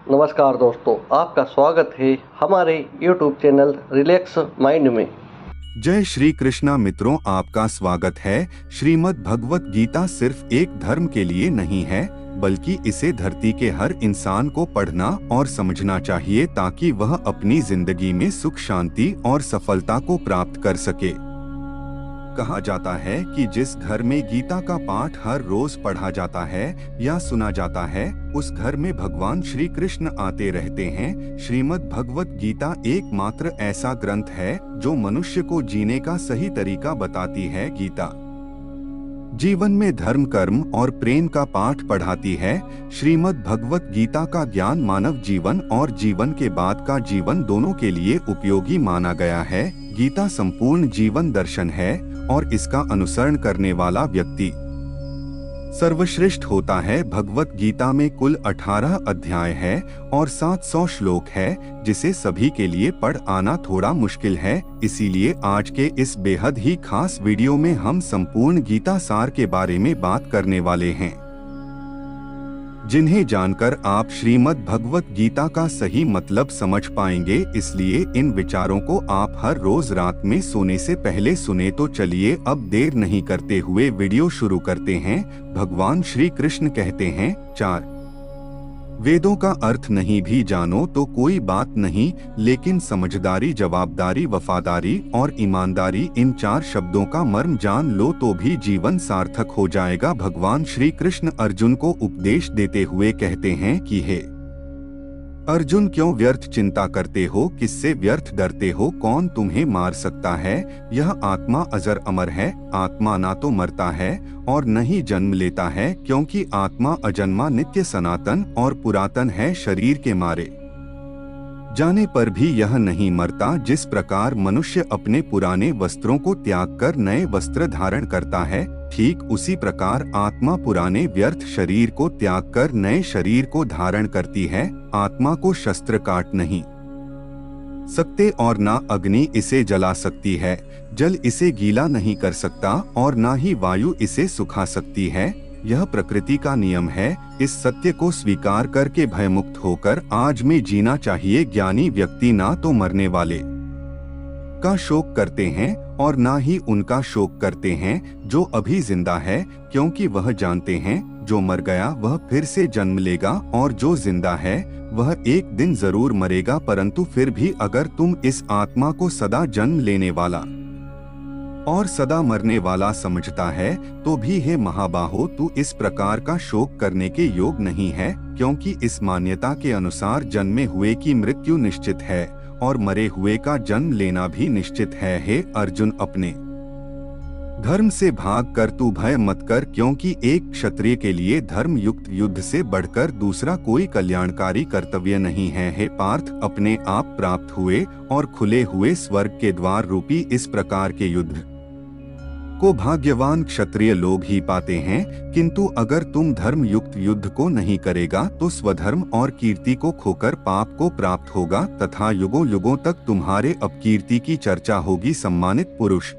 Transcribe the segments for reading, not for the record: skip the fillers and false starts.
नमस्कार दोस्तों, आपका स्वागत है हमारे YouTube चैनल रिलैक्स माइंड में। जय श्री कृष्णा मित्रों, आपका स्वागत है। श्रीमद् भगवत गीता सिर्फ एक धर्म के लिए नहीं है, बल्कि इसे धरती के हर इंसान को पढ़ना और समझना चाहिए ताकि वह अपनी जिंदगी में सुख, शांति और सफलता को प्राप्त कर सके। कहा जाता है कि जिस घर में गीता का पाठ हर रोज पढ़ा जाता है या सुना जाता है, उस घर में भगवान श्री कृष्ण आते रहते हैं। श्रीमद् भगवत गीता एकमात्र ऐसा ग्रंथ है जो मनुष्य को जीने का सही तरीका बताती है। गीता जीवन में धर्म, कर्म और प्रेम का पाठ पढ़ाती है। श्रीमद् भगवत गीता का ज्ञान मानव जीवन और जीवन के बाद का जीवन दोनों के लिए उपयोगी माना गया है। गीता संपूर्ण जीवन दर्शन है और इसका अनुसरण करने वाला व्यक्ति सर्वश्रेष्ठ होता है। भगवत गीता में कुल 18 अध्याय है और 700 श्लोक है, जिसे सभी के लिए पढ़ आना थोड़ा मुश्किल है। इसीलिए आज के इस बेहद ही खास वीडियो में हम संपूर्ण गीता सार के बारे में बात करने वाले हैं, जिन्हें जानकर आप श्रीमद् भगवत गीता का सही मतलब समझ पाएंगे। इसलिए इन विचारों को आप हर रोज रात में सोने से पहले सुने। तो चलिए अब देर नहीं करते हुए वीडियो शुरू करते हैं। भगवान श्री कृष्ण कहते हैं, 4 वेदों का अर्थ नहीं भी जानो तो कोई बात नहीं, लेकिन समझदारी, जवाबदारी, वफादारी और ईमानदारी, इन 4 शब्दों का मर्म जान लो तो भी जीवन सार्थक हो जाएगा। भगवान श्री कृष्ण अर्जुन को उपदेश देते हुए कहते हैं कि हे अर्जुन, क्यों व्यर्थ चिंता करते हो, किससे व्यर्थ डरते हो, कौन तुम्हें मार सकता है। यह आत्मा अजर अमर है, आत्मा ना तो मरता है और न ही जन्म लेता है, क्योंकि आत्मा अजन्मा, नित्य, सनातन और पुरातन है। शरीर के मारे जाने पर भी यह नहीं मरता। जिस प्रकार मनुष्य अपने पुराने वस्त्रों को त्याग कर नए वस्त्र धारण करता है, ठीक उसी प्रकार आत्मा पुराने व्यर्थ शरीर को त्याग कर नए शरीर को धारण करती है। आत्मा को शस्त्र काट नहीं सकते और ना अग्नि इसे जला सकती है, जल इसे गीला नहीं कर सकता और ना ही वायु इसे सुखा सकती है। यह प्रकृति का नियम है। इस सत्य को स्वीकार करके भयमुक्त होकर आज में जीना चाहिए। ज्ञानी व्यक्ति ना तो मरने वाले का शोक करते हैं और ना ही उनका शोक करते हैं जो अभी जिंदा है, क्योंकि वह जानते हैं जो मर गया वह फिर से जन्म लेगा और जो जिंदा है वह एक दिन जरूर मरेगा। परंतु फिर भी अगर तुम इस आत्मा को सदा जन्म लेने वाला और सदा मरने वाला समझता है तो भी हे महाबाहो, तू इस प्रकार का शोक करने के योग नहीं है, क्योंकि इस मान्यता के अनुसार जन्मे हुए की मृत्यु निश्चित है और मरे हुए का जन्म लेना भी निश्चित है। हे अर्जुन, अपने धर्म से भाग कर तू भय मत कर, क्योंकि एक क्षत्रिय के लिए धर्म युक्त युद्ध से बढ़कर दूसरा कोई कल्याणकारी कर्तव्य नहीं है। हे पार्थ, अपने आप प्राप्त हुए और खुले हुए स्वर्ग के द्वार रूपी इस प्रकार के युद्ध को भाग्यवान क्षत्रिय लोग ही पाते हैं। किंतु अगर तुम धर्म युक्त युद्ध को नहीं करेगा तो स्वधर्म और कीर्ति को खोकर पाप को प्राप्त होगा तथा युगों युगों तक तुम्हारे अपकीर्ति की चर्चा होगी। सम्मानित पुरुष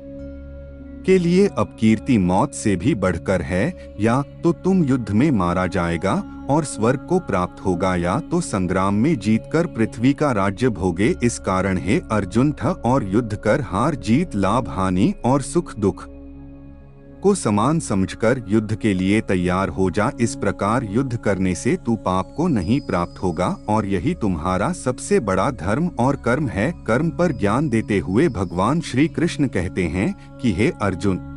के लिए अपकीर्ति मौत से भी बढ़कर है। या तो तुम युद्ध में मारा जाएगा और स्वर्ग को प्राप्त होगा, या तो संग्राम में जीतकर पृथ्वी का राज्य भोगे। इस कारण हे अर्जुन, ठ और युद्ध कर हार जीत, लाभ हानि और सुख दुख को समान समझकर युद्ध के लिए तैयार हो जा। इस प्रकार युद्ध करने से तू पाप को नहीं प्राप्त होगा और यही तुम्हारा सबसे बड़ा धर्म और कर्म है। कर्म पर ज्ञान देते हुए भगवान श्री कृष्ण कहते हैं कि हे अर्जुन,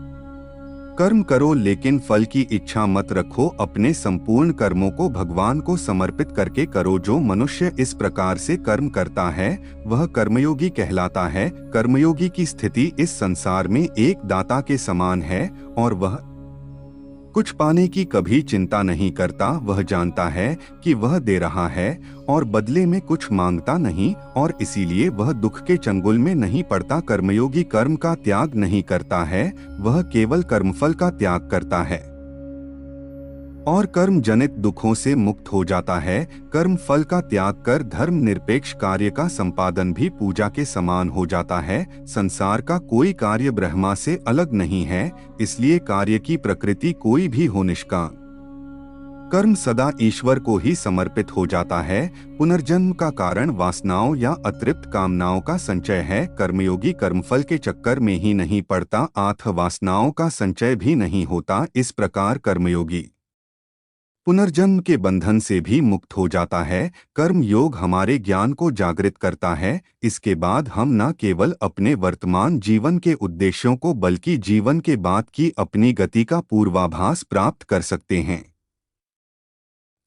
कर्म करो लेकिन फल की इच्छा मत रखो। अपने संपूर्ण कर्मों को भगवान को समर्पित करके करो। जो मनुष्य इस प्रकार से कर्म करता है वह कर्मयोगी कहलाता है। कर्मयोगी की स्थिति इस संसार में एक दाता के समान है और वह कुछ पाने की कभी चिंता नहीं करता। वह जानता है कि वह दे रहा है और बदले में कुछ मांगता नहीं, और इसीलिए वह दुख के चंगुल में नहीं पड़ता। कर्मयोगी कर्म का त्याग नहीं करता है, वह केवल कर्मफल का त्याग करता है और कर्म जनित दुखों से मुक्त हो जाता है। कर्म फल का त्याग कर धर्म निरपेक्ष कार्य का संपादन भी पूजा के समान हो जाता है। संसार का कोई कार्य ब्रह्मा से अलग नहीं है, इसलिए कार्य की प्रकृति कोई भी हो निष्काम कर्म सदा ईश्वर को ही समर्पित हो जाता है। पुनर्जन्म का कारण वासनाओं या अतृप्त कामनाओं का संचय है। कर्मयोगी कर्मफल के चक्कर में ही नहीं पड़ता, अथ वासनाओं का संचय भी नहीं होता। इस प्रकार कर्मयोगी पुनर्जन्म के बंधन से भी मुक्त हो जाता है। कर्म योग हमारे ज्ञान को जागृत करता है। इसके बाद हम न केवल अपने वर्तमान जीवन के उद्देश्यों को बल्कि जीवन के बाद की अपनी गति का पूर्वाभास प्राप्त कर सकते हैं।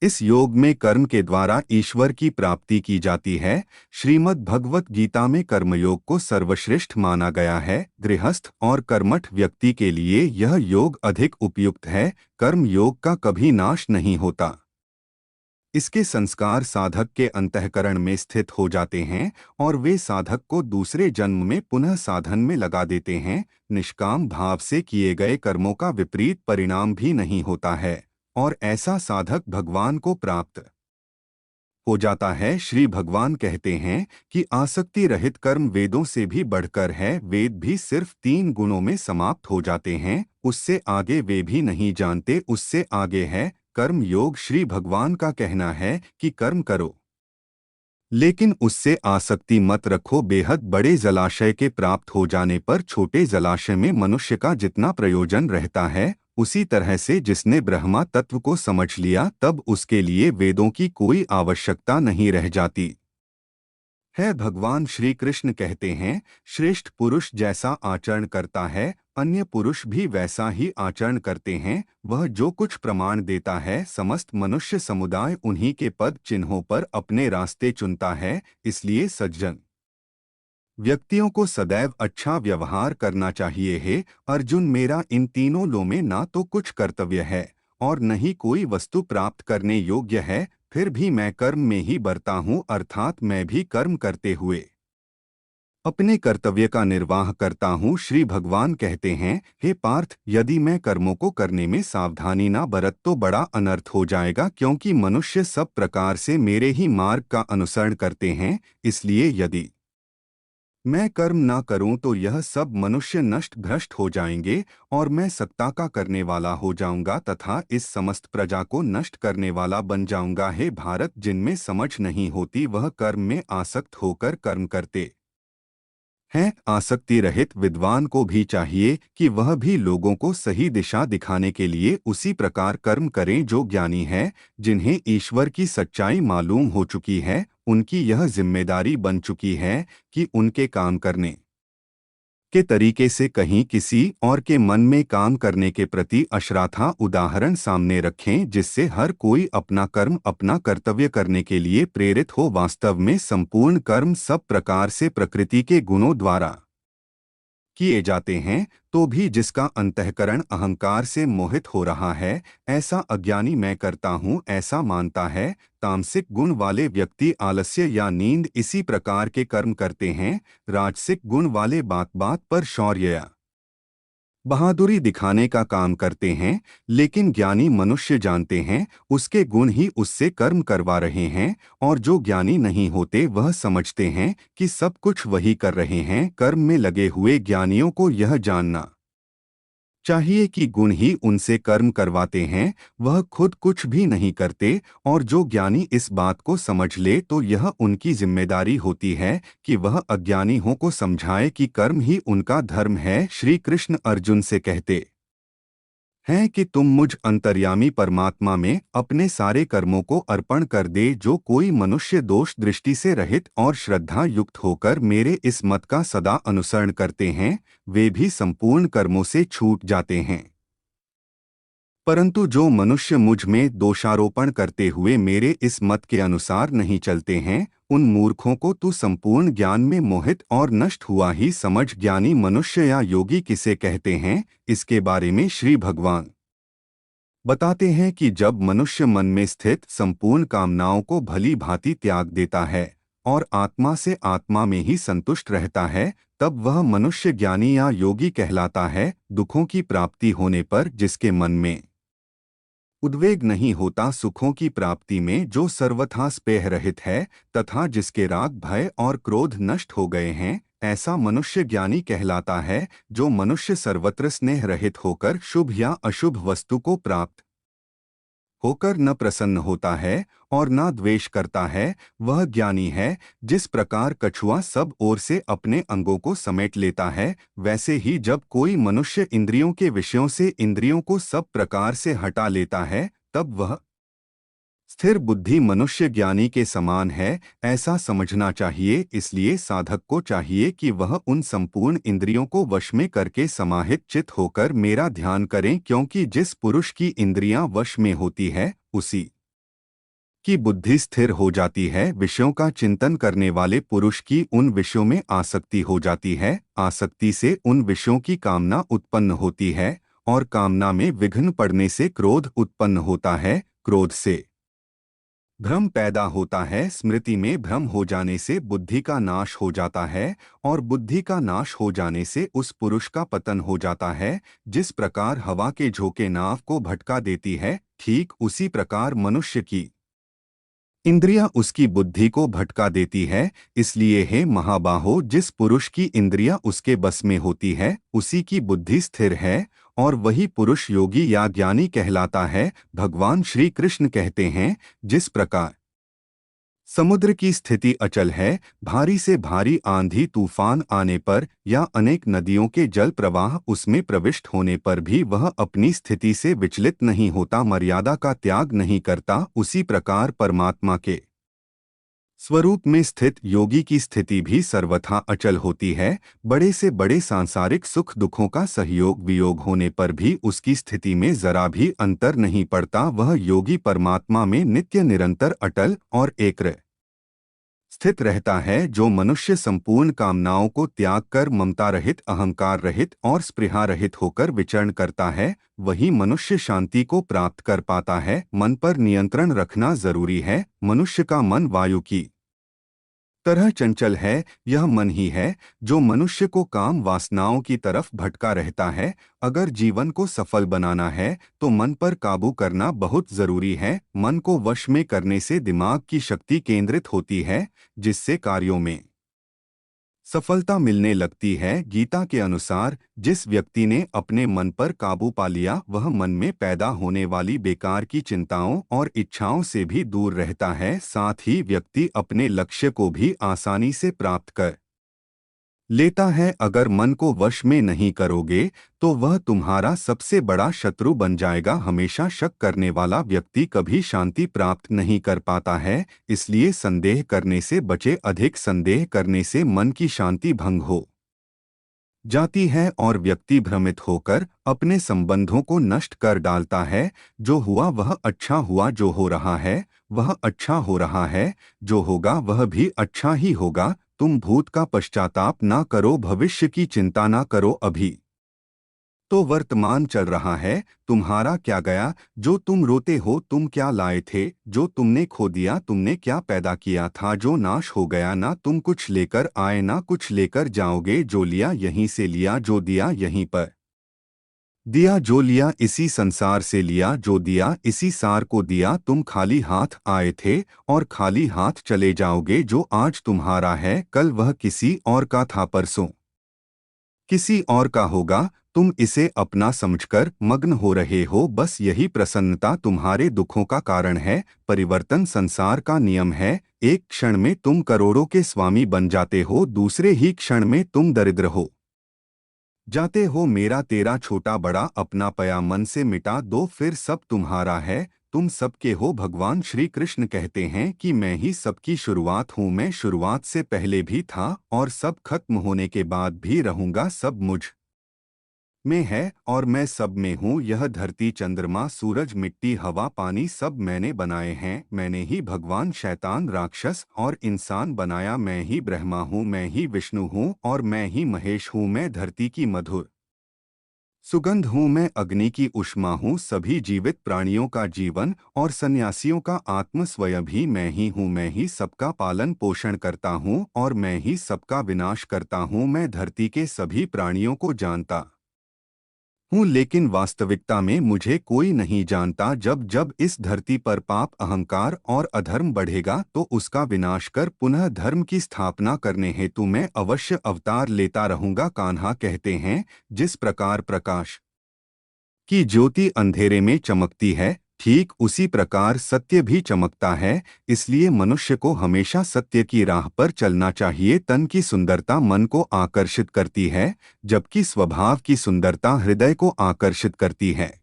इस योग में कर्म के द्वारा ईश्वर की प्राप्ति की जाती है। श्रीमद् भगवत गीता में कर्मयोग को सर्वश्रेष्ठ माना गया है। गृहस्थ और कर्मठ व्यक्ति के लिए यह योग अधिक उपयुक्त है। कर्म योग का कभी नाश नहीं होता। इसके संस्कार साधक के अंतःकरण में स्थित हो जाते हैं और वे साधक को दूसरे जन्म में पुनः साधन में लगा देते हैं। निष्काम भाव से किए गए कर्मों का विपरीत परिणाम भी नहीं होता है और ऐसा साधक भगवान को प्राप्त हो जाता है। श्री भगवान कहते हैं कि आसक्ति रहित कर्म वेदों से भी बढ़कर है। वेद भी सिर्फ 3 गुणों में समाप्त हो जाते हैं, उससे आगे वे भी नहीं जानते। उससे आगे है कर्म योग। श्री भगवान का कहना है कि कर्म करो लेकिन उससे आसक्ति मत रखो। बेहद बड़े जलाशय के प्राप्त हो जाने पर छोटे जलाशय में मनुष्य का जितना प्रयोजन रहता है, उसी तरह से जिसने ब्रह्मा तत्व को समझ लिया तब उसके लिए वेदों की कोई आवश्यकता नहीं रह जाती है। भगवान श्री कृष्ण कहते हैं, श्रेष्ठ पुरुष जैसा आचरण करता है अन्य पुरुष भी वैसा ही आचरण करते हैं। वह जो कुछ प्रमाण देता है समस्त मनुष्य समुदाय उन्हीं के पद चिन्हों पर अपने रास्ते चुनता है। इसलिए सज्जन व्यक्तियों को सदैव अच्छा व्यवहार करना चाहिए। हे अर्जुन, मेरा इन तीनों लो में ना तो कुछ कर्तव्य है और न ही कोई वस्तु प्राप्त करने योग्य है, फिर भी मैं कर्म में ही बरता हूँ, अर्थात मैं भी कर्म करते हुए अपने कर्तव्य का निर्वाह करता हूँ। श्री भगवान कहते हैं, हे पार्थ, यदि मैं कर्मों को करने में सावधानी ना बरत तो बड़ा अनर्थ हो जाएगा, क्योंकि मनुष्य सब प्रकार से मेरे ही मार्ग का अनुसरण करते हैं। इसलिए यदि मैं कर्म ना करूं तो यह सब मनुष्य नष्ट भ्रष्ट हो जाएंगे और मैं सत्ता का करने वाला हो जाऊंगा तथा इस समस्त प्रजा को नष्ट करने वाला बन जाऊंगा। हे भारत, जिनमें समझ नहीं होती वह कर्म में आसक्त होकर कर्म करते हैं। आसक्ति रहित विद्वान को भी चाहिए कि वह भी लोगों को सही दिशा दिखाने के लिए उसी प्रकार कर्म करें जो ज्ञानी है, जिन्हें ईश्वर की सच्चाई मालूम हो चुकी है। उनकी यह जिम्मेदारी बन चुकी है कि उनके काम करने के तरीके से कहीं किसी और के मन में काम करने के प्रति अश्राथा उदाहरण सामने रखें, जिससे हर कोई अपना कर्म अपना कर्तव्य करने के लिए प्रेरित हो। वास्तव में संपूर्ण कर्म सब प्रकार से प्रकृति के गुणों द्वारा किए जाते हैं, तो भी जिसका अंतःकरण अहंकार से मोहित हो रहा है, ऐसा अज्ञानी मैं करता हूँ ऐसा मानता है। तामसिक गुण वाले व्यक्ति आलस्य या नींद इसी प्रकार के कर्म करते हैं। राजसिक गुण वाले बात बात पर शौर्य या बहादुरी दिखाने का काम करते हैं, लेकिन ज्ञानी मनुष्य जानते हैं उसके गुण ही उससे कर्म करवा रहे हैं, और जो ज्ञानी नहीं होते वह समझते हैं कि सब कुछ वही कर रहे हैं। कर्म में लगे हुए ज्ञानियों को यह जानना चाहिए कि गुण ही उनसे कर्म करवाते हैं, वह खुद कुछ भी नहीं करते। और जो ज्ञानी इस बात को समझ ले तो यह उनकी जिम्मेदारी होती है कि वह अज्ञानियों को समझाए कि कर्म ही उनका धर्म है। श्री कृष्ण अर्जुन से कहते हैं कि तुम मुझ अंतर्यामी परमात्मा में अपने सारे कर्मों को अर्पण कर दे। जो कोई मनुष्य दोष दृष्टि से रहित और श्रद्धा युक्त होकर मेरे इस मत का सदा अनुसरण करते हैं, वे भी संपूर्ण कर्मों से छूट जाते हैं। परंतु जो मनुष्य मुझ में दोषारोपण करते हुए मेरे इस मत के अनुसार नहीं चलते हैं, उन मूर्खों को तू संपूर्ण ज्ञान में मोहित और नष्ट हुआ ही समझ। ज्ञानी मनुष्य या योगी किसे कहते हैं, इसके बारे में श्री भगवान बताते हैं कि जब मनुष्य मन में स्थित संपूर्ण कामनाओं को भली भांति त्याग देता है और आत्मा से आत्मा में ही संतुष्ट रहता है, तब वह मनुष्य ज्ञानी या योगी कहलाता है। दुखों की प्राप्ति होने पर जिसके मन में उद्वेग नहीं होता, सुखों की प्राप्ति में जो सर्वथा स्पेह रहित है तथा जिसके राग भय और क्रोध नष्ट हो गए हैं, ऐसा मनुष्य ज्ञानी कहलाता है। जो मनुष्य सर्वत्र स्नेह रहित होकर शुभ या अशुभ वस्तु को प्राप्त होकर न प्रसन्न होता है और न द्वेष करता है, वह ज्ञानी है। जिस प्रकार कछुआ सब ओर से अपने अंगों को समेट लेता है, वैसे ही जब कोई मनुष्य इंद्रियों के विषयों से इंद्रियों को सब प्रकार से हटा लेता है, तब वह स्थिर बुद्धि मनुष्य ज्ञानी के समान है, ऐसा समझना चाहिए। इसलिए साधक को चाहिए कि वह उन संपूर्ण इंद्रियों को वश में करके समाहित चित्त होकर मेरा ध्यान करें, क्योंकि जिस पुरुष की इंद्रियां वश में होती है, उसी की बुद्धि स्थिर हो जाती है। विषयों का चिंतन करने वाले पुरुष की उन विषयों में आसक्ति हो जाती है। आसक्ति से उन विषयों की कामना उत्पन्न होती है और कामना में विघ्न पड़ने से क्रोध उत्पन्न होता है। क्रोध से भ्रम पैदा होता है। स्मृति में भ्रम हो जाने से बुद्धि का नाश हो जाता है और बुद्धि का नाश हो जाने से उस पुरुष का पतन हो जाता है। जिस प्रकार हवा के झोंके नाव को भटका देती है, ठीक उसी प्रकार मनुष्य की इंद्रियां उसकी बुद्धि को भटका देती है। इसलिए हे महाबाहो, जिस पुरुष की इंद्रियां उसके बस में होती है, उसी की बुद्धि स्थिर है और वही पुरुष योगी या ज्ञानी कहलाता है। भगवान श्री कृष्ण कहते हैं, जिस प्रकार समुद्र की स्थिति अचल है, भारी से भारी आंधी तूफान आने पर या अनेक नदियों के जल प्रवाह उसमें प्रविष्ट होने पर भी वह अपनी स्थिति से विचलित नहीं होता, मर्यादा का त्याग नहीं करता, उसी प्रकार परमात्मा के स्वरूप में स्थित योगी की स्थिति भी सर्वथा अचल होती है। बड़े से बड़े सांसारिक सुख दुखों का सहयोग वियोग होने पर भी उसकी स्थिति में जरा भी अंतर नहीं पड़ता। वह योगी परमात्मा में नित्य निरंतर अटल और एक स्थित रहता है। जो मनुष्य संपूर्ण कामनाओं को त्याग कर ममता रहित, अहंकार रहित और स्पृहा रहित होकर विचरण करता है, वही मनुष्य शांति को प्राप्त कर पाता है। मन पर नियंत्रण रखना जरूरी है। मनुष्य का मन वायु की तरह चंचल है। यह मन ही है जो मनुष्य को काम वासनाओं की तरफ भटका रहता है। अगर जीवन को सफल बनाना है तो मन पर काबू करना बहुत जरूरी है। मन को वश में करने से दिमाग की शक्ति केंद्रित होती है, जिससे कार्यों में सफलता मिलने लगती है। गीता के अनुसार जिस व्यक्ति ने अपने मन पर काबू पा लिया, वह मन में पैदा होने वाली बेकार की चिंताओं और इच्छाओं से भी दूर रहता है। साथ ही व्यक्ति अपने लक्ष्य को भी आसानी से प्राप्त कर लेता है। अगर मन को वश में नहीं करोगे तो वह तुम्हारा सबसे बड़ा शत्रु बन जाएगा। हमेशा शक करने वाला व्यक्ति कभी शांति प्राप्त नहीं कर पाता है। इसलिए संदेह करने से बचे। अधिक संदेह करने से मन की शांति भंग हो जाती है और व्यक्ति भ्रमित होकर अपने संबंधों को नष्ट कर डालता है। जो हुआ वह अच्छा हुआ, जो हो रहा है वह अच्छा हो रहा है, जो होगा वह भी अच्छा ही होगा। तुम भूत का पश्चाताप ना करो, भविष्य की चिंता ना करो। अभी तो वर्तमान चल रहा है, तुम्हारा क्या गया। जो तुम रोते हो, तुम क्या लाए थे। जो तुमने खो दिया, तुमने क्या पैदा किया था। जो नाश हो गया, ना तुम कुछ लेकर आए ना कुछ लेकर जाओगे। जो लिया यहीं से लिया, जो दिया यहीं पर दिया। जो लिया इसी संसार से लिया, जो दिया इसी सार को दिया। तुम खाली हाथ आए थे और खाली हाथ चले जाओगे। जो आज तुम्हारा है, कल वह किसी और का था, परसों किसी और का होगा। तुम इसे अपना समझकर मग्न हो रहे हो। बस यही प्रसन्नता तुम्हारे दुखों का कारण है। परिवर्तन संसार का नियम है। एक क्षण में तुम करोड़ों के स्वामी बन जाते हो, दूसरे ही क्षण में तुम दरिद्र हो जाते हो। मेरा तेरा छोटा बड़ा अपना पया मन से मिटा दो, फिर सब तुम्हारा है। तुम सबके हो। भगवान श्री कृष्ण कहते हैं कि मैं ही सबकी शुरुआत हूँ। मैं शुरुआत से पहले भी था और सब खत्म होने के बाद भी रहूंगा। सब मुझ में है और मैं सब में हूँ। यह धरती चंद्रमा सूरज मिट्टी हवा पानी सब मैंने बनाए हैं। मैंने ही भगवान शैतान राक्षस और इंसान बनाया। मैं ही ब्रह्मा हूँ, मैं ही विष्णु हूँ और मैं ही महेश हूँ। मैं धरती की मधुर सुगंध हूँ, मैं अग्नि की उष्मा हूँ। सभी जीवित प्राणियों का जीवन और सन्यासियों का आत्म स्वयं भी मैं ही हूँ। मैं ही सबका पालन पोषण करता हूँ और मैं ही सबका विनाश करता हूँ। मैं धरती के सभी प्राणियों को जानता हूँ, लेकिन वास्तविकता में मुझे कोई नहीं जानता। जब जब इस धरती पर पाप अहंकार और अधर्म बढ़ेगा तो उसका विनाश कर पुनः धर्म की स्थापना करने हेतु मैं अवश्य अवतार लेता रहूंगा। कान्हा कहते हैं, जिस प्रकार प्रकाश की ज्योति अंधेरे में चमकती है, ठीक उसी प्रकार सत्य भी चमकता है, इसलिए मनुष्य को हमेशा सत्य की राह पर चलना चाहिए। तन की सुंदरता मन को आकर्षित करती है, जबकि स्वभाव की सुंदरता हृदय को आकर्षित करती है।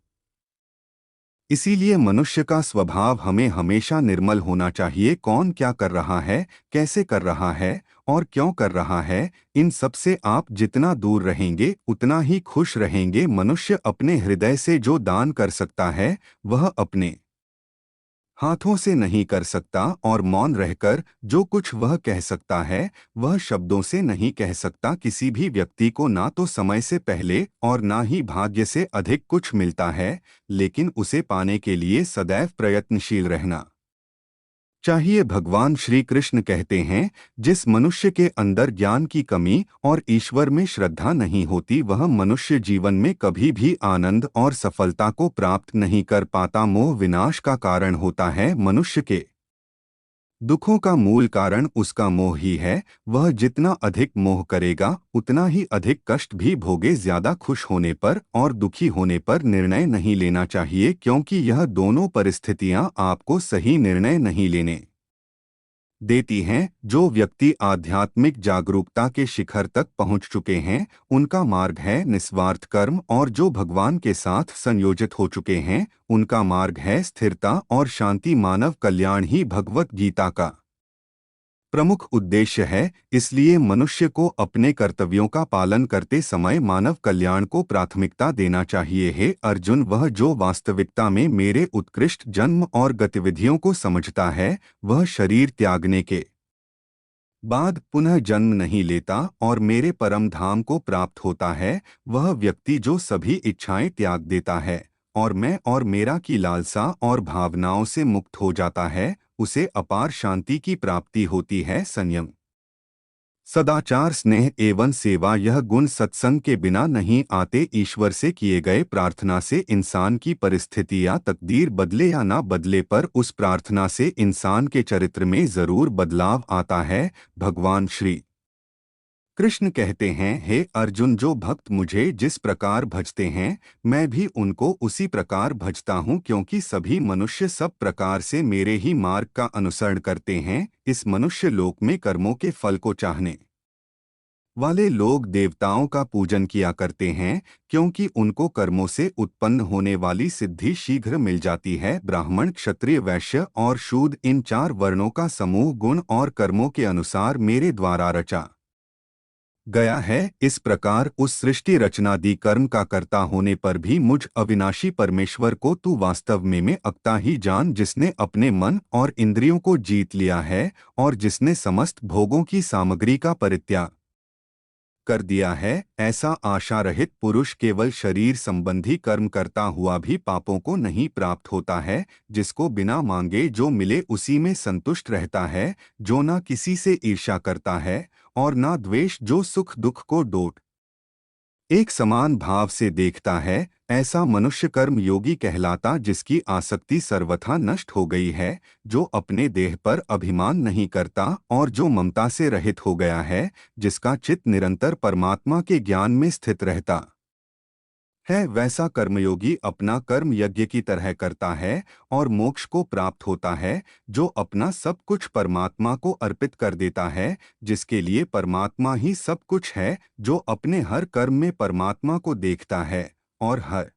इसीलिए मनुष्य का स्वभाव हमें हमेशा निर्मल होना चाहिए। कौन क्या कर रहा है, कैसे कर रहा है और क्यों कर रहा है, इन सब से आप जितना दूर रहेंगे उतना ही खुश रहेंगे। मनुष्य अपने हृदय से जो दान कर सकता है वह अपने हाथों से नहीं कर सकता, और मौन रहकर जो कुछ वह कह सकता है वह शब्दों से नहीं कह सकता। किसी भी व्यक्ति को ना तो समय से पहले और ना ही भाग्य से अधिक कुछ मिलता है, लेकिन उसे पाने के लिए सदैव प्रयत्नशील रहना चाहिए। भगवान श्री कृष्ण कहते हैं, जिस मनुष्य के अंदर ज्ञान की कमी और ईश्वर में श्रद्धा नहीं होती, वह मनुष्य जीवन में कभी भी आनंद और सफलता को प्राप्त नहीं कर पाता। मोह विनाश का कारण होता है। मनुष्य के दुखों का मूल कारण उसका मोह ही है। वह जितना अधिक मोह करेगा उतना ही अधिक कष्ट भी भोगे। ज्यादा खुश होने पर और दुखी होने पर निर्णय नहीं लेना चाहिए, क्योंकि यह दोनों परिस्थितियां आपको सही निर्णय नहीं लेने देती हैं। जो व्यक्ति आध्यात्मिक जागरूकता के शिखर तक पहुंच चुके हैं, उनका मार्ग है निस्वार्थ कर्म, और जो भगवान के साथ संयोजित हो चुके हैं उनका मार्ग है स्थिरता और शांति। मानव कल्याण ही भगवत गीता का प्रमुख उद्देश्य है। इसलिए मनुष्य को अपने कर्तव्यों का पालन करते समय मानव कल्याण को प्राथमिकता देना चाहिए। हे अर्जुन, वह जो वास्तविकता में मेरे उत्कृष्ट जन्म और गतिविधियों को समझता है, वह शरीर त्यागने के बाद पुनः जन्म नहीं लेता और मेरे परम धाम को प्राप्त होता है। वह व्यक्ति जो सभी इच्छाएं त्याग देता है और मैं और मेरा की लालसा और भावनाओं से मुक्त हो जाता है, उसे अपार शांति की प्राप्ति होती है। संयम, सदाचार, स्नेह एवं सेवा, यह गुण सत्संग के बिना नहीं आते। ईश्वर से किए गए प्रार्थना से इंसान की परिस्थिति या तकदीर बदले या ना बदले, पर उस प्रार्थना से इंसान के चरित्र में जरूर बदलाव आता है। भगवान श्री कृष्ण कहते हैं, हे अर्जुन, जो भक्त मुझे जिस प्रकार भजते हैं मैं भी उनको उसी प्रकार भजता हूँ, क्योंकि सभी मनुष्य सब प्रकार से मेरे ही मार्ग का अनुसरण करते हैं। इस मनुष्य लोक में कर्मों के फल को चाहने वाले लोग देवताओं का पूजन किया करते हैं, क्योंकि उनको कर्मों से उत्पन्न होने वाली सिद्धि शीघ्र मिल जाती है। ब्राह्मण, क्षत्रिय, वैश्य और शूद्र, इन चार वर्णों का समूह गुण और कर्मों के अनुसार मेरे द्वारा रचा गया है। इस प्रकार उस सृष्टि रचनादि कर्म का कर्ता होने पर भी मुझ अविनाशी परमेश्वर को तू वास्तव में अक्ता ही जान, जिसने अपने मन और इंद्रियों को जीत लिया है और जिसने समस्त भोगों की सामग्री का परित्याग कर दिया है। ऐसा आशा रहित पुरुष केवल शरीर संबंधी कर्म करता हुआ भी पापों को नहीं प्राप्त होता है। जिसको बिना मांगे जो मिले उसी में संतुष्ट रहता है, जो ना किसी से ईर्ष्या करता है और ना द्वेष, जो सुख दुख को डोट एक समान भाव से देखता है, ऐसा मनुष्य कर्म योगी कहलाता, जिसकी आसक्ति सर्वथा नष्ट हो गई है, जो अपने देह पर अभिमान नहीं करता और जो ममता से रहित हो गया है, जिसका चित्त निरंतर परमात्मा के ज्ञान में स्थित रहता है। वैसा कर्मयोगी अपना कर्म यज्ञ की तरह करता है और मोक्ष को प्राप्त होता है, जो अपना सब कुछ परमात्मा को अर्पित कर देता है, जिसके लिए परमात्मा ही सब कुछ है, जो अपने हर कर्म में परमात्मा को देखता है और हर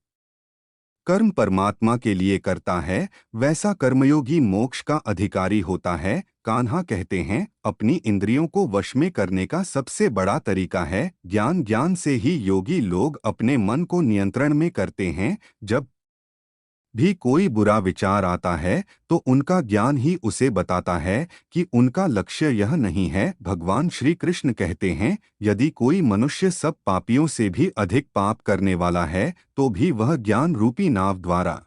कर्म परमात्मा के लिए करता है। वैसा कर्मयोगी मोक्ष का अधिकारी होता है। कान्हा कहते हैं, अपनी इंद्रियों को वश में करने का सबसे बड़ा तरीका है ज्ञान। ज्ञान से ही योगी लोग अपने मन को नियंत्रण में करते हैं। जब भी कोई बुरा विचार आता है तो उनका ज्ञान ही उसे बताता है कि उनका लक्ष्य यह नहीं है। भगवान श्री कृष्ण कहते हैं, यदि कोई मनुष्य सब पापियों से भी अधिक पाप करने वाला है तो भी वह ज्ञान रूपी नाव द्वारा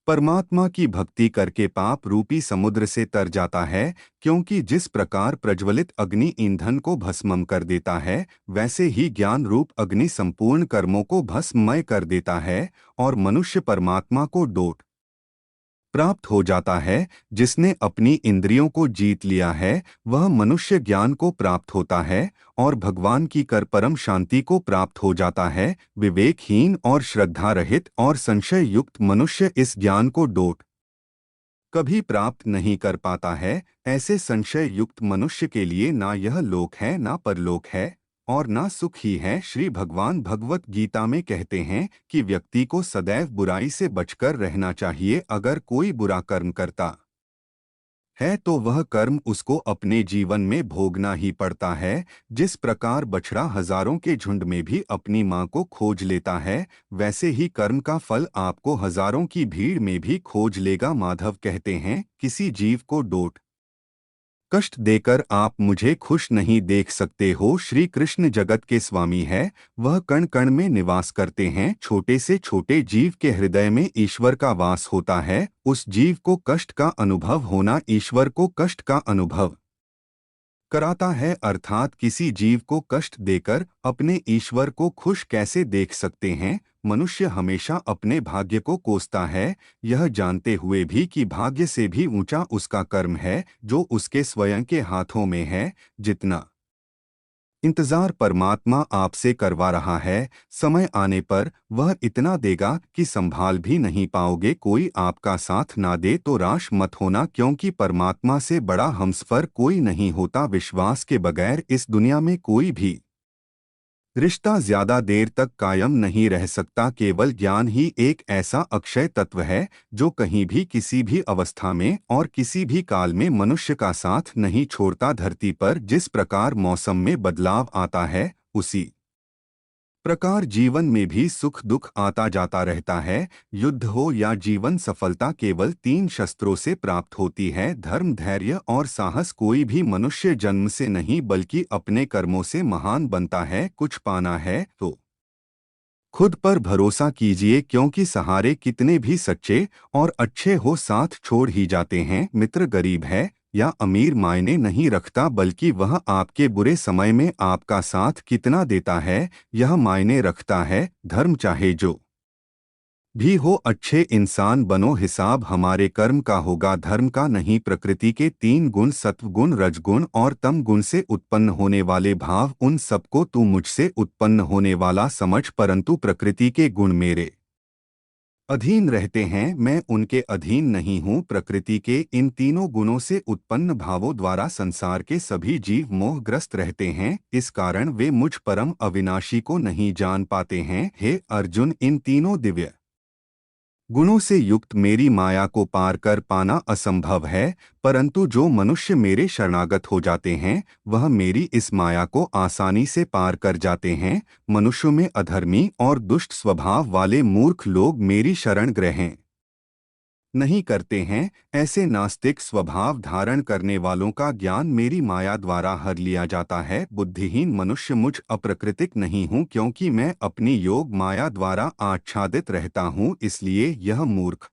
परमात्मा की भक्ति करके पाप रूपी समुद्र से तर जाता है। क्योंकि जिस प्रकार प्रज्वलित अग्नि ईंधन को भस्मम कर देता है, वैसे ही ज्ञान रूप अग्नि संपूर्ण कर्मों को भस्ममय कर देता है और मनुष्य परमात्मा को डोट प्राप्त हो जाता है। जिसने अपनी इंद्रियों को जीत लिया है वह मनुष्य ज्ञान को प्राप्त होता है और भगवान की कर परम शांति को प्राप्त हो जाता है। विवेकहीन और श्रद्धा रहित और संशय युक्त मनुष्य इस ज्ञान को डोट कभी प्राप्त नहीं कर पाता है। ऐसे संशय युक्त मनुष्य के लिए ना यह लोक है ना परलोक है और ना सुख ही है। श्री भगवान भगवत गीता में कहते हैं कि व्यक्ति को सदैव बुराई से बचकर रहना चाहिए। अगर कोई बुरा कर्म करता है तो वह कर्म उसको अपने जीवन में भोगना ही पड़ता है। जिस प्रकार बछड़ा हजारों के झुंड में भी अपनी मां को खोज लेता है, वैसे ही कर्म का फल आपको हजारों की भीड़ में भी खोज लेगा। माधव कहते हैं, किसी जीव को डोट कष्ट देकर आप मुझे खुश नहीं देख सकते हो। श्री कृष्ण जगत के स्वामी है, वह कण कण में निवास करते हैं। छोटे से छोटे जीव के हृदय में ईश्वर का वास होता है। उस जीव को कष्ट का अनुभव होना ईश्वर को कष्ट का अनुभव कराता है। अर्थात किसी जीव को कष्ट देकर अपने ईश्वर को खुश कैसे देख सकते हैं। मनुष्य हमेशा अपने भाग्य को कोसता है, यह जानते हुए भी कि भाग्य से भी ऊंचा उसका कर्म है जो उसके स्वयं के हाथों में है। जितना इंतजार परमात्मा आपसे करवा रहा है, समय आने पर वह इतना देगा कि संभाल भी नहीं पाओगे। कोई आपका साथ ना दे तो राश मत होना, क्योंकि परमात्मा से बड़ा हमसफर कोई नहीं होता। विश्वास के बगैर इस दुनिया में कोई भी रिश्ता ज्यादा देर तक कायम नहीं रह सकता। केवल ज्ञान ही एक ऐसा अक्षय तत्व है जो कहीं भी किसी भी अवस्था में और किसी भी काल में मनुष्य का साथ नहीं छोड़ता। धरती पर जिस प्रकार मौसम में बदलाव आता है, उसी प्रकार जीवन में भी सुख दुख आता जाता रहता है। युद्ध हो या जीवन सफलता केवल 3 शस्त्रों से प्राप्त होती है, धर्म, धैर्य और साहस। कोई भी मनुष्य जन्म से नहीं बल्कि अपने कर्मों से महान बनता है। कुछ पाना है तो खुद पर भरोसा कीजिए, क्योंकि सहारे कितने भी सच्चे और अच्छे हो साथ छोड़ ही जाते हैं। मित्र गरीब है या अमीर मायने नहीं रखता, बल्कि वह आपके बुरे समय में आपका साथ कितना देता है यह मायने रखता है। धर्म चाहे जो भी हो, अच्छे इंसान बनो, हिसाब हमारे कर्म का होगा, धर्म का नहीं। प्रकृति के 3 गुण सत्व गुण, रजगुण और तम गुण से उत्पन्न होने वाले भाव, उन सबको तू मुझसे उत्पन्न होने वाला समझ, परंतु प्रकृति के गुण मेरे अधीन रहते हैं, मैं उनके अधीन नहीं हूँ। प्रकृति के इन तीनों गुणों से उत्पन्न भावों द्वारा संसार के सभी जीव मोहग्रस्त रहते हैं। इस कारण वे मुझ परम अविनाशी को नहीं जान पाते हैं। हे अर्जुन, इन तीनों दिव्य गुणों से युक्त मेरी माया को पार कर पाना असंभव है, परंतु जो मनुष्य मेरे शरणागत हो जाते हैं वह मेरी इस माया को आसानी से पार कर जाते हैं। मनुष्यों में अधर्मी और दुष्ट स्वभाव वाले मूर्ख लोग मेरी शरण ग्रहण नहीं करते हैं। ऐसे नास्तिक स्वभाव धारण करने वालों का ज्ञान मेरी माया द्वारा हर लिया जाता है। बुद्धिहीन मनुष्य मुझ अप्राकृतिक नहीं हूँ, क्योंकि मैं अपनी योग माया द्वारा आच्छादित रहता हूँ, इसलिए यह मूर्ख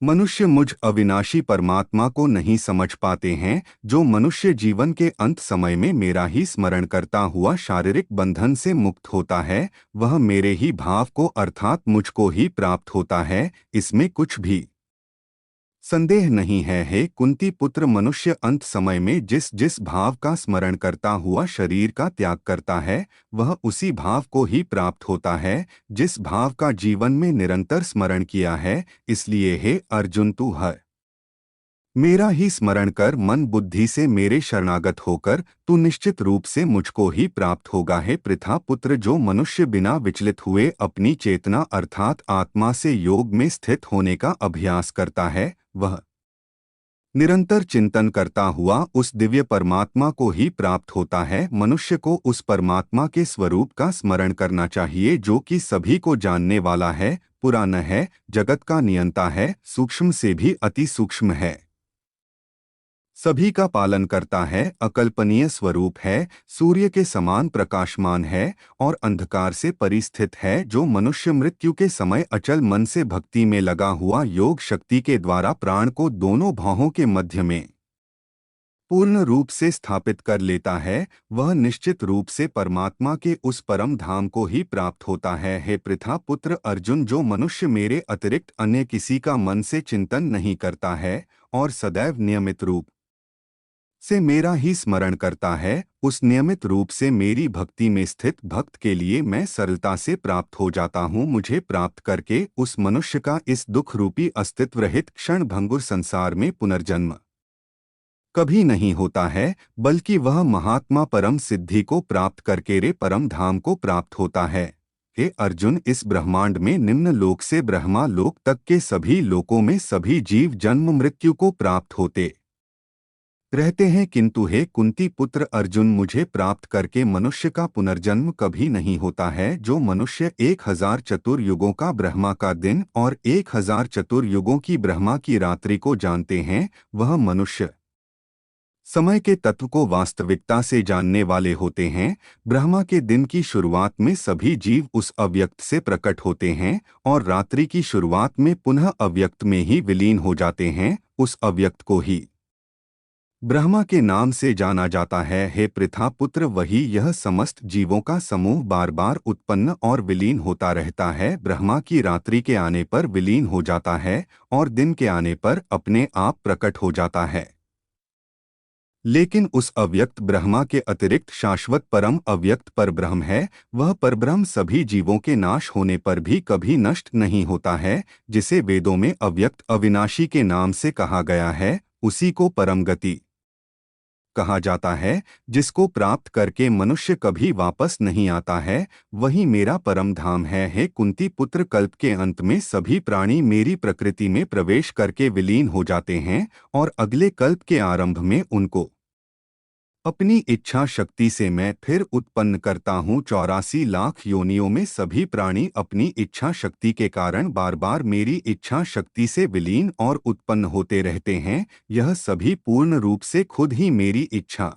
मनुष्य मुझ अविनाशी परमात्मा को नहीं समझ पाते हैं। जो मनुष्य जीवन के अंत समय में मेरा ही स्मरण करता हुआ शारीरिक बंधन से मुक्त होता है, वह मेरे ही भाव को अर्थात मुझको ही प्राप्त होता है। इसमें कुछ भी संदेह नहीं है। हे कुंती पुत्र, मनुष्य अंत समय में जिस जिस भाव का स्मरण करता हुआ शरीर का त्याग करता है, वह उसी भाव को ही प्राप्त होता है जिस भाव का जीवन में निरंतर स्मरण किया है। इसलिए हे अर्जुन, तू हर मेरा ही स्मरण कर, मन बुद्धि से मेरे शरणागत होकर तू निश्चित रूप से मुझको ही प्राप्त होगा। हे पृथा पुत्र, जो मनुष्य बिना विचलित हुए अपनी चेतना अर्थात आत्मा से योग में स्थित होने का अभ्यास करता है, वह निरंतर चिंतन करता हुआ उस दिव्य परमात्मा को ही प्राप्त होता है। मनुष्य को उस परमात्मा के स्वरूप का स्मरण करना चाहिए जो कि सभी को जानने वाला है, पुराण है, जगत का नियंता है, सूक्ष्म से भी अति सूक्ष्म है, सभी का पालन करता है, अकल्पनीय स्वरूप है, सूर्य के समान प्रकाशमान है और अंधकार से परिस्थित है। जो मनुष्य मृत्यु के समय अचल मन से भक्ति में लगा हुआ योग शक्ति के द्वारा प्राण को दोनों भौहों के मध्य में पूर्ण रूप से स्थापित कर लेता है, वह निश्चित रूप से परमात्मा के उस परम धाम को ही प्राप्त होता है। हे पृथा पुत्र अर्जुन, जो मनुष्य मेरे अतिरिक्त अन्य किसी का मन से चिंतन नहीं करता है और सदैव नियमित रूप से मेरा ही स्मरण करता है, उस नियमित रूप से मेरी भक्ति में स्थित भक्त के लिए मैं सरलता से प्राप्त हो जाता हूँ। मुझे प्राप्त करके उस मनुष्य का इस दुख रूपी अस्तित्व रहित क्षण भंगुर संसार में पुनर्जन्म कभी नहीं होता है, बल्कि वह महात्मा परम सिद्धि को प्राप्त करके रे परम धाम को प्राप्त होता है। हे अर्जुन, इस ब्रह्मांड में निम्न लोक से ब्रह्मा लोक तक के सभी लोकों में सभी जीव जन्म मृत्यु को प्राप्त होते रहते हैं, किंतु हे कुंती पुत्र अर्जुन, मुझे प्राप्त करके मनुष्य का पुनर्जन्म कभी नहीं होता है। जो मनुष्य 1000 चतुर्युगों का ब्रह्मा का दिन और 1000 चतुर्युगों की ब्रह्मा की रात्रि को जानते हैं, वह मनुष्य समय के तत्व को वास्तविकता से जानने वाले होते हैं। ब्रह्मा के दिन की शुरुआत में सभी जीव उस अव्यक्त से प्रकट होते हैं और रात्रि की शुरुआत में पुनः अव्यक्त में ही विलीन हो जाते हैं। उस अव्यक्त को ही ब्रह्मा के नाम से जाना जाता है। हे पृथा पुत्र, वही यह समस्त जीवों का समूह बार बार उत्पन्न और विलीन होता रहता है। ब्रह्मा की रात्रि के आने पर विलीन हो जाता है और दिन के आने पर अपने आप प्रकट हो जाता है। लेकिन उस अव्यक्त ब्रह्मा के अतिरिक्त शाश्वत परम अव्यक्त परब्रह्म है। वह परब्रह्म सभी जीवों के नाश होने पर भी कभी नष्ट नहीं होता है, जिसे वेदों में अव्यक्त अविनाशी के नाम से कहा गया है। उसी को परम गति कहा जाता है, जिसको प्राप्त करके मनुष्य कभी वापस नहीं आता है। वही मेरा परम धाम है। हे कुंती पुत्र, कल्प के अंत में सभी प्राणी मेरी प्रकृति में प्रवेश करके विलीन हो जाते हैं और अगले कल्प के आरंभ में उनको अपनी इच्छा शक्ति से मैं फिर उत्पन्न करता हूँ। 84 लाख योनियों में सभी प्राणी अपनी इच्छा शक्ति के कारण बार बार मेरी इच्छा शक्ति से विलीन और उत्पन्न होते रहते हैं। यह सभी पूर्ण रूप से खुद ही मेरी इच्छा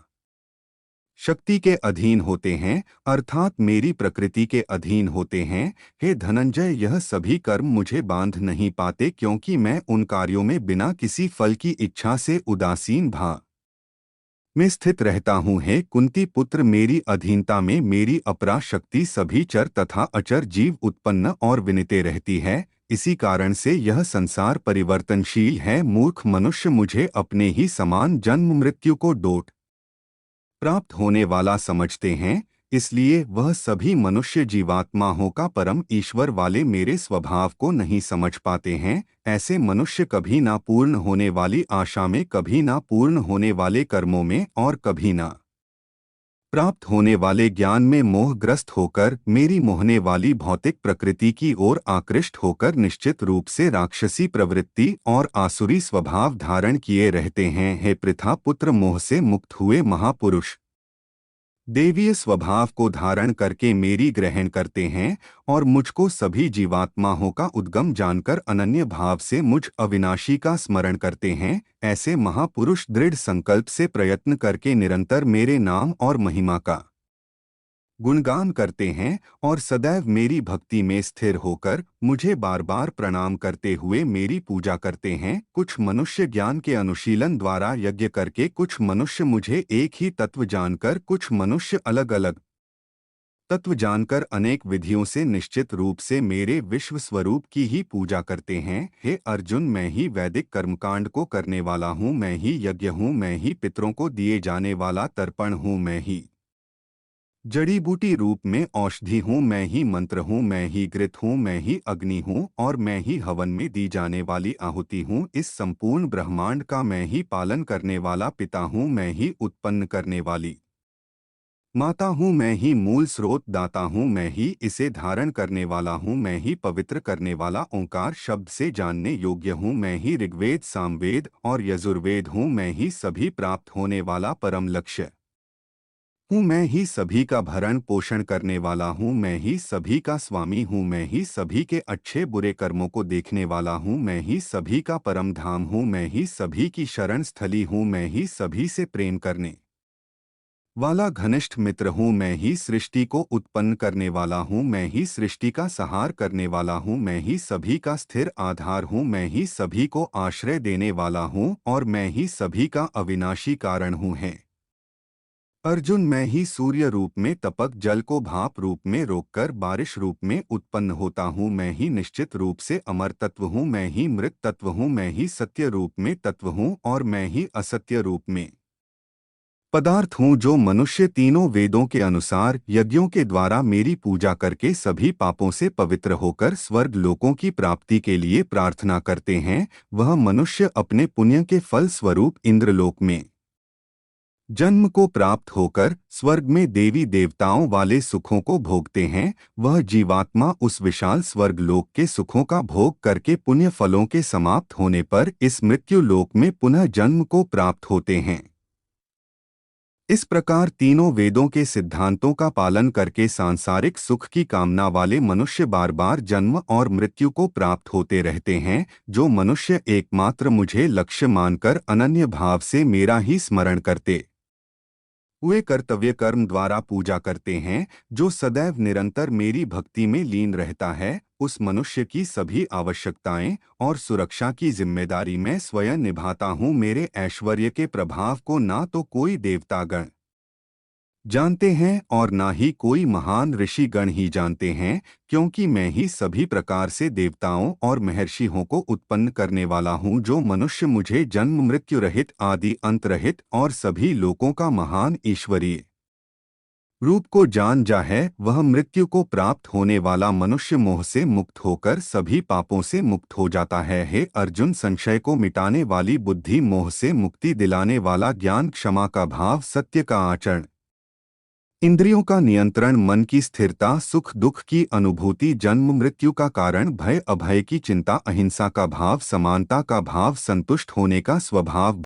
शक्ति के अधीन होते हैं, अर्थात मेरी प्रकृति के अधीन होते हैं। हे धनंजय, यह सभी कर्म मुझे बांध नहीं पाते, क्योंकि मैं उन कार्यों में बिना किसी फल की इच्छा से उदासीन भाव में स्थित रहता हूँ। हे कुंती पुत्र, मेरी अधीनता में मेरी अपरा शक्ति सभी चर तथा अचर जीव उत्पन्न और विनिते रहती है। इसी कारण से यह संसार परिवर्तनशील है। मूर्ख मनुष्य मुझे अपने ही समान जन्म मृत्यु को डोट प्राप्त होने वाला समझते हैं, इसलिए वह सभी मनुष्य जीवात्माओं का परम ईश्वर वाले मेरे स्वभाव को नहीं समझ पाते हैं। ऐसे मनुष्य कभी ना पूर्ण होने वाली आशा में, कभी ना पूर्ण होने वाले कर्मों में और कभी ना प्राप्त होने वाले ज्ञान में मोहग्रस्त होकर मेरी मोहने वाली भौतिक प्रकृति की ओर आकृष्ट होकर निश्चित रूप से राक्षसी प्रवृत्ति और आसुरी स्वभाव धारण किए रहते हैं। हे पृथा पुत्र, मोह से मुक्त हुए महापुरुष देवीय स्वभाव को धारण करके मेरी ग्रहण करते हैं और मुझको सभी जीवात्माओं का उद्गम जानकर अनन्य भाव से मुझ अविनाशी का स्मरण करते हैं। ऐसे महापुरुष दृढ़ संकल्प से प्रयत्न करके निरंतर मेरे नाम और महिमा का गुणगान करते हैं और सदैव मेरी भक्ति में स्थिर होकर मुझे बार बार प्रणाम करते हुए मेरी पूजा करते हैं। कुछ मनुष्य ज्ञान के अनुशीलन द्वारा यज्ञ करके, कुछ मनुष्य मुझे एक ही तत्व जानकर, कुछ मनुष्य अलग अलग तत्व जानकर अनेक विधियों से निश्चित रूप से मेरे विश्व स्वरूप की ही पूजा करते हैं। हे अर्जुन, मैं ही वैदिक कर्मकांड को करने वाला हूँ, मैं ही यज्ञ हूँ, मैं ही पितरों को दिए जाने वाला तर्पण हूँ, मैं ही जड़ी बूटी रूप में औषधि हूँ, मैं ही मंत्र हूँ, मैं ही घृत हूँ, मैं ही अग्नि हूँ और मैं ही हवन में दी जाने वाली आहुति हूँ। इस संपूर्ण ब्रह्मांड का मैं ही पालन करने वाला पिता हूँ, मैं ही उत्पन्न करने वाली माता हूँ, मैं ही मूल स्रोत दाता हूँ, मैं ही इसे धारण करने वाला हूँ, मैं ही पवित्र करने वाला ओंकार शब्द से जानने योग्य हूँ, मैं ही ऋग्वेद सामवेद और यजुर्वेद हूँ, मैं ही सभी प्राप्त होने वाला परम लक्ष्य हूँ, मैं ही सभी का भरण पोषण करने वाला हूँ, मैं ही सभी का स्वामी हूँ, मैं ही सभी के अच्छे बुरे कर्मों को देखने वाला हूँ, मैं ही सभी का परम धाम हूँ, मैं ही सभी की शरण स्थली हूँ, मैं ही सभी से प्रेम करने वाला घनिष्ठ मित्र हूँ, मैं ही सृष्टि को उत्पन्न करने वाला हूँ, मैं ही सृष्टि का संहार करने वाला हूँ, मैं ही सभी का स्थिर आधार हूँ, मैं ही सभी को आश्रय देने वाला हूँ और मैं ही सभी का अविनाशी कारण हूँ है। अर्जुन, मैं ही सूर्य रूप में तपक जल को भाप रूप में रोककर बारिश रूप में उत्पन्न होता हूँ, मैं ही निश्चित रूप से अमर तत्व हूँ, मैं ही मृत तत्व हूँ, मैं ही सत्य रूप में तत्व हूँ और मैं ही असत्य रूप में पदार्थ हूँ। जो मनुष्य तीनों वेदों के अनुसार यज्ञों के द्वारा मेरी पूजा करके सभी पापों से पवित्र होकर स्वर्ग लोकों की प्राप्ति के लिए प्रार्थना करते हैं, वह मनुष्य अपने पुण्य के फल स्वरूप इंद्रलोक में जन्म को प्राप्त होकर स्वर्ग में देवी देवताओं वाले सुखों को भोगते हैं। वह जीवात्मा उस विशाल स्वर्ग लोक के सुखों का भोग करके पुण्य फलों के समाप्त होने पर इस मृत्यु लोक में पुनः जन्म को प्राप्त होते हैं। इस प्रकार तीनों वेदों के सिद्धांतों का पालन करके सांसारिक सुख की कामना वाले मनुष्य बार बार जन्म और मृत्यु को प्राप्त होते रहते हैं। जो मनुष्य एकमात्र मुझे लक्ष्य मानकर अनन्य भाव से मेरा ही स्मरण करते हुए कर्तव्य कर्म द्वारा पूजा करते हैं, जो सदैव निरंतर मेरी भक्ति में लीन रहता है, उस मनुष्य की सभी आवश्यकताएं और सुरक्षा की जिम्मेदारी मैं स्वयं निभाता हूँ। मेरे ऐश्वर्य के प्रभाव को ना तो कोई देवतागण जानते हैं और ना ही कोई महान ऋषिगण ही जानते हैं, क्योंकि मैं ही सभी प्रकार से देवताओं और महर्षियों को उत्पन्न करने वाला हूँ। जो मनुष्य मुझे जन्म मृत्यु रहित आदि अंत रहित और सभी लोकों का महान ईश्वरीय रूप को जान जा है, वह मृत्यु को प्राप्त होने वाला मनुष्य मोह से मुक्त होकर सभी पापों से मुक्त हो जाता है। हे अर्जुन, संशय को मिटाने वाली बुद्धि, मोह से मुक्ति दिलाने वाला ज्ञान, क्षमा का भाव, सत्य का आचरण, इंद्रियों का नियंत्रण, मन की स्थिरता, सुख दुख की अनुभूति, जन्म मृत्यु का कारण, भय अभय की चिंता, अहिंसा का भाव, समानता का भाव, संतुष्ट होने का स्वभाव,